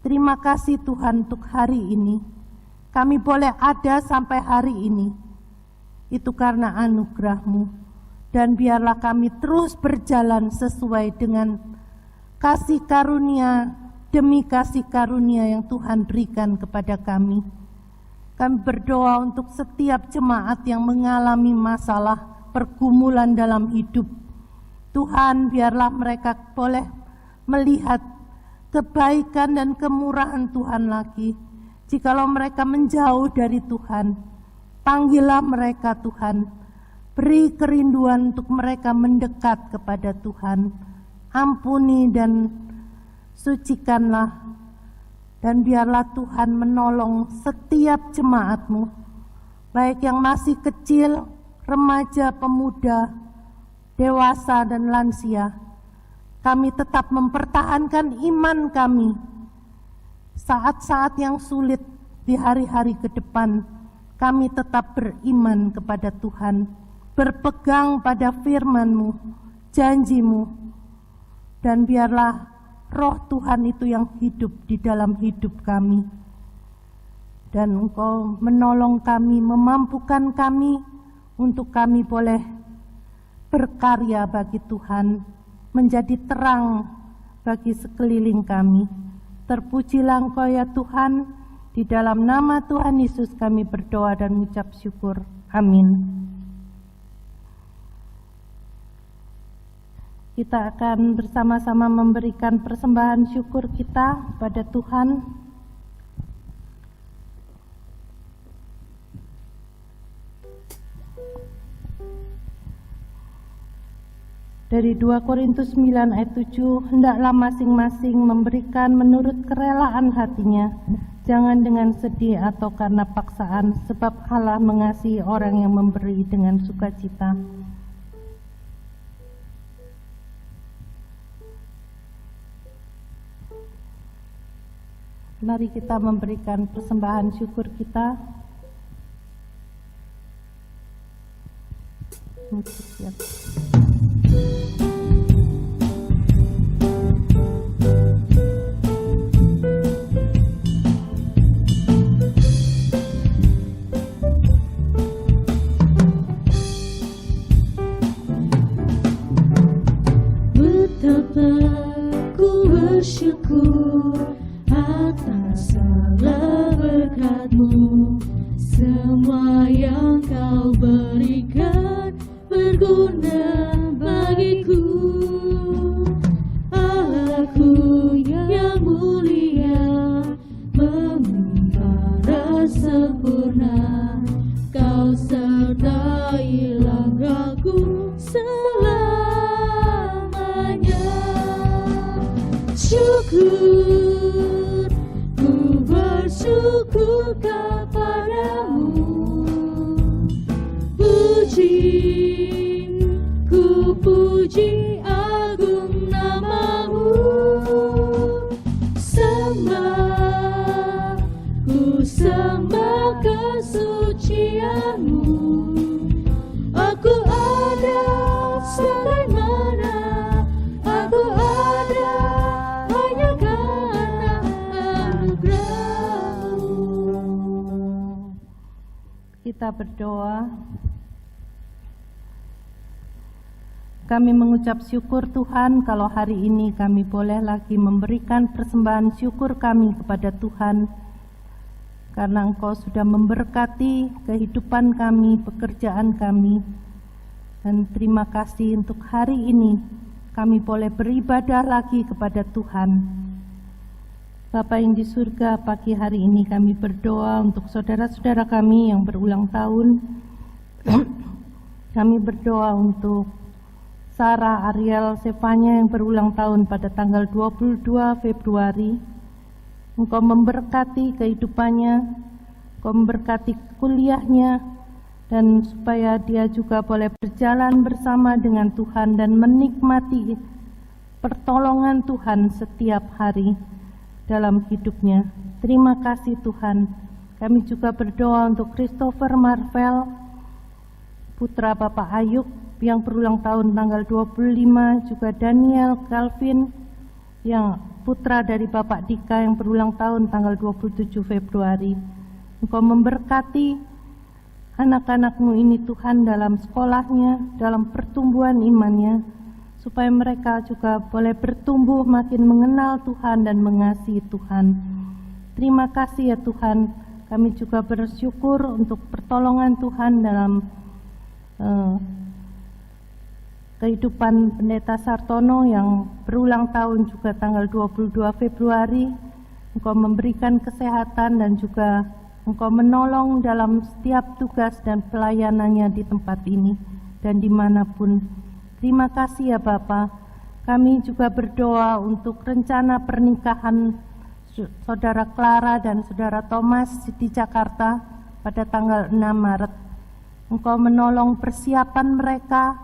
Terima kasih Tuhan untuk hari ini. Kami boleh ada sampai hari ini. Itu karena anugerah-Mu. Dan biarlah kami terus berjalan sesuai dengan kasih karunia demi kasih karunia yang Tuhan berikan kepada kami. Kami berdoa untuk setiap jemaat yang mengalami masalah pergumulan dalam hidup. Tuhan, biarlah mereka boleh melihat kebaikan dan kemurahan Tuhan lagi. Jikalau mereka menjauh dari Tuhan, panggillah mereka Tuhan. Beri kerinduan untuk mereka mendekat kepada Tuhan. Ampuni dan sucikanlah. Dan biarlah Tuhan menolong setiap jemaat-Mu, baik yang masih kecil, remaja, pemuda, dewasa, dan lansia. Kami tetap mempertahankan iman kami. Saat-saat yang sulit di hari-hari ke depan, kami tetap beriman kepada Tuhan, berpegang pada firman-Mu, janji-Mu, dan biarlah Roh Tuhan itu yang hidup di dalam hidup kami. Dan Engkau menolong kami, memampukan kami untuk kami boleh berkarya bagi Tuhan, menjadi terang bagi sekeliling kami. Terpujilah Engkau ya Tuhan, di dalam nama Tuhan Yesus kami berdoa dan mengucap syukur. Amin. Kita akan bersama-sama memberikan persembahan syukur kita pada Tuhan. Dari 2 Korintus 9 ayat 7, hendaklah masing-masing memberikan menurut kerelaan hatinya, jangan dengan sedih atau karena paksaan, sebab Allah mengasihi orang yang memberi dengan sukacita. Mari kita memberikan persembahan syukur kita. Betapa ku bersyukur atas segala berkat-Mu, semua yang Kau berikan berguna bagiku. Allahku yang mulia, memimpin sempurna, Kau sertai langkahku selamanya. Syukur, ku bersyukur kepadamu. Puji, ku puji agung nama-Mu. Sembah, ku sembah kesucian Kita berdoa. Kami mengucap syukur Tuhan kalau hari ini kami boleh lagi memberikan persembahan syukur kami kepada Tuhan, karena Engkau sudah memberkati kehidupan kami, pekerjaan kami. Dan terima kasih untuk hari ini kami boleh beribadah lagi kepada Tuhan. Bapa yang di surga, pagi hari ini kami berdoa untuk saudara-saudara kami yang berulang tahun. Kami berdoa untuk Sarah Ariel Sevanya yang berulang tahun pada tanggal 22 Februari. Engkau memberkati kehidupannya, Engkau memberkati kuliahnya, dan supaya dia juga boleh berjalan bersama dengan Tuhan dan menikmati pertolongan Tuhan setiap hari dalam hidupnya. Terima kasih Tuhan. Kami juga berdoa untuk Christopher Marvel, putra Bapak Ayub yang berulang tahun tanggal 25, juga Daniel Calvin yang putra dari Bapak Dika yang berulang tahun tanggal 27 Februari. Engkau memberkati anak-anak-Mu ini Tuhan dalam sekolahnya, dalam pertumbuhan imannya, supaya mereka juga boleh bertumbuh makin mengenal Tuhan dan mengasihi Tuhan. Terima kasih ya Tuhan. Kami juga bersyukur untuk pertolongan Tuhan dalam kehidupan Pendeta Sartono yang berulang tahun juga tanggal 22 Februari. Engkau memberikan kesehatan dan juga Engkau menolong dalam setiap tugas dan pelayanannya di tempat ini dan dimanapun. Terima kasih ya Bapa. Kami juga berdoa untuk rencana pernikahan Saudara Clara dan Saudara Thomas di Jakarta pada tanggal 6 Maret. Engkau menolong persiapan mereka,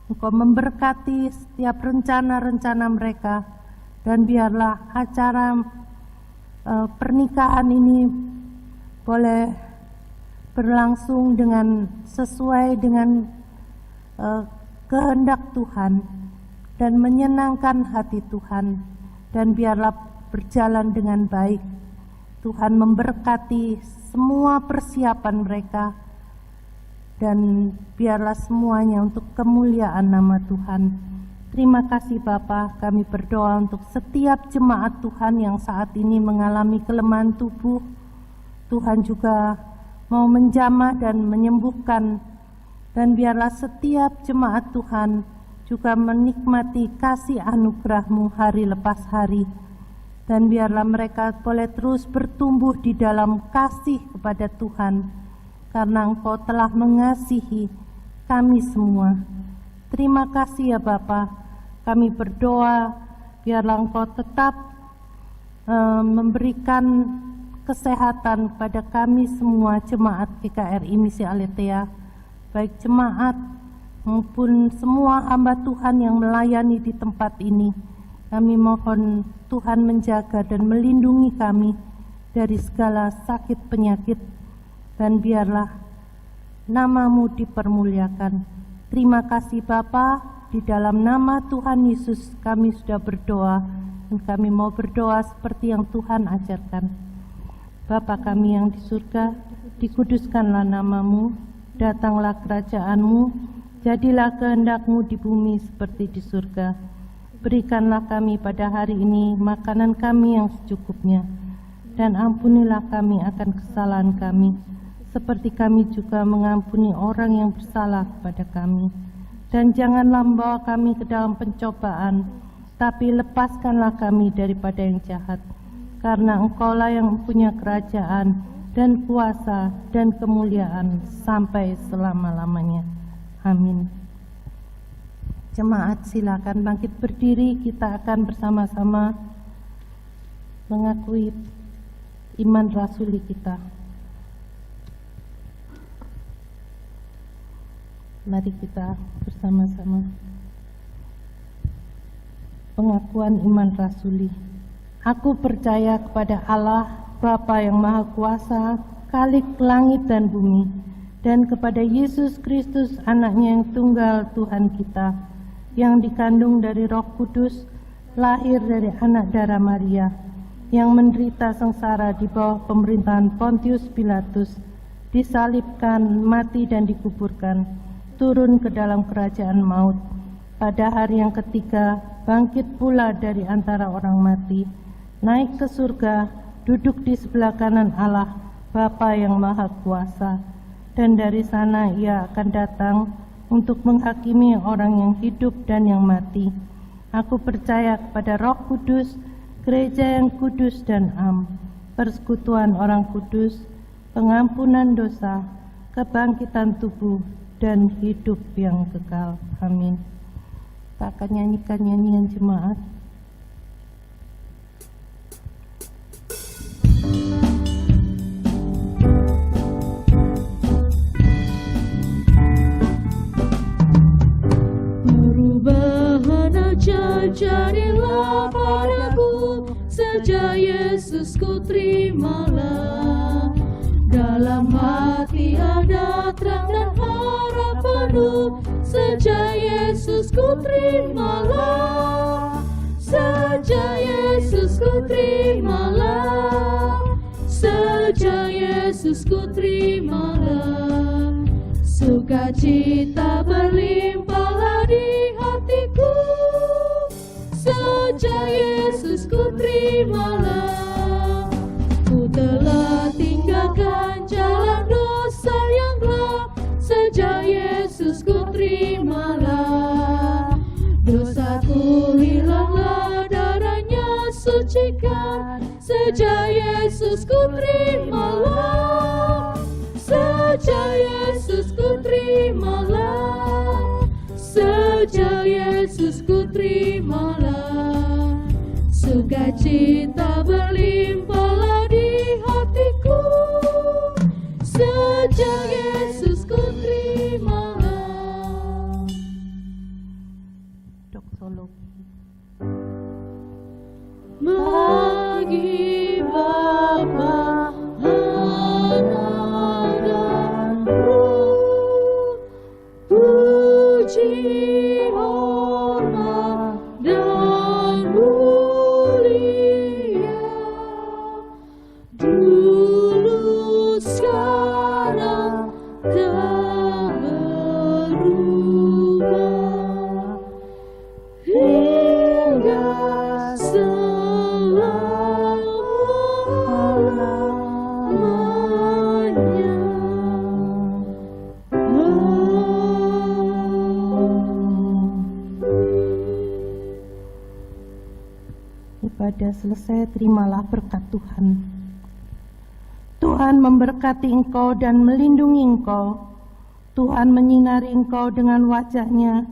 Engkau memberkati setiap rencana-rencana mereka, dan biarlah acara pernikahan ini boleh berlangsung dengan sesuai dengan kehendak Tuhan dan menyenangkan hati Tuhan, dan biarlah berjalan dengan baik. Tuhan memberkati semua persiapan mereka, dan biarlah semuanya untuk kemuliaan nama Tuhan. Terima kasih Bapa. Kami berdoa untuk setiap jemaat Tuhan yang saat ini mengalami kelemahan tubuh. Tuhan juga mau menjamah dan menyembuhkan, dan biarlah setiap jemaat Tuhan juga menikmati kasih anugerah-Mu hari lepas hari, dan biarlah mereka boleh terus bertumbuh di dalam kasih kepada Tuhan, karena Engkau telah mengasihi kami semua. Terima kasih ya Bapa. Kami berdoa biarlah Engkau tetap memberikan kesehatan kepada kami semua jemaat GKRI Misi Aletheia, baik jemaat maupun semua hamba Tuhan yang melayani di tempat ini. Kami mohon Tuhan menjaga dan melindungi kami dari segala sakit penyakit, dan biarlah nama-Mu dipermuliakan. Terima kasih Bapa. Di dalam nama Tuhan Yesus kami sudah berdoa, dan kami mau berdoa seperti yang Tuhan ajarkan. Bapa kami yang di surga, dikuduskanlah nama-Mu, datanglah kerajaan-Mu, jadilah kehendak-Mu di bumi seperti di surga. Berikanlah kami pada hari ini makanan kami yang secukupnya, dan ampunilah kami akan kesalahan kami, seperti kami juga mengampuni orang yang bersalah kepada kami. Dan janganlah membawa kami ke dalam pencobaan, tapi lepaskanlah kami daripada yang jahat. Karena Engkau-lah yang mempunyai kerajaan dan kuasa dan kemuliaan sampai selama-lamanya. Amin. Jemaat silakan bangkit berdiri, kita akan bersama-sama mengakui iman rasuli kita. Mari kita bersama-sama pengakuan iman rasuli. Aku percaya kepada Allah, Bapa yang Maha Kuasa, Khalik langit dan bumi, dan kepada Yesus Kristus, Anaknya yang tunggal Tuhan kita, yang dikandung dari Roh Kudus, lahir dari anak darah Maria, yang menderita sengsara di bawah pemerintahan Pontius Pilatus, disalibkan, mati dan dikuburkan, turun ke dalam kerajaan maut. Pada hari yang ketiga, bangkit pula dari antara orang mati, naik ke surga, duduk di sebelah kanan Allah, Bapa yang Maha Kuasa. Dan dari sana ia akan datang untuk menghakimi orang yang hidup dan yang mati. Aku percaya kepada Roh Kudus, gereja yang kudus dan am, persekutuan orang kudus, pengampunan dosa, kebangkitan tubuh, dan hidup yang kekal. Amin. Kita akan nyanyikan nyanyian jemaat. Perubahan aja jadilah padaku, sejak Yesus ku terimalah. Dalam hati ada terang dan harap penuh, sejak Yesus ku terimalah. Sejak Yesus ku terimalah. Sejak Yesus ku terimalah. Sukacita berlimpahlah di hatiku, sejak Yesus ku terimalah. Ku telah tinggalkan jalan dosa yang gelap, sejak Yesus ku terimalah. Dosaku hilanglah, darahnya sucikan, sejak Yesus ku terimalah. Sejak Yesus ku terimalah. Sejak Yesus ku terimalah. Sukacita berlimpahlah di hatiku, sejak Yesus ku terimalah. Doksologi. Bagi Bapa, Anak dan Roh, puji, hormat dan mulia, dulu sekarang tak berubah, hingga selama-lamanya. Ibadah selesai, terimalah berkat Tuhan. Tuhan memberkati engkau dan melindungi engkau. Tuhan menyinari engkau dengan wajah-Nya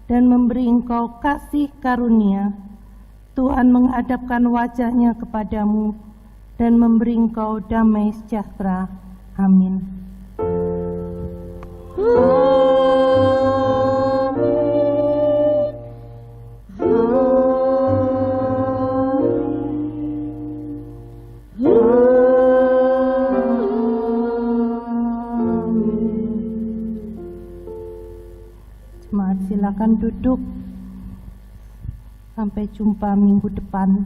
dan memberi engkau kasih karunia. Tuhan menghadapkan wajah-Nya kepadamu dan memberi engkau damai sejahtera. Amin. Jemaat silakan duduk. Sampai jumpa minggu depan.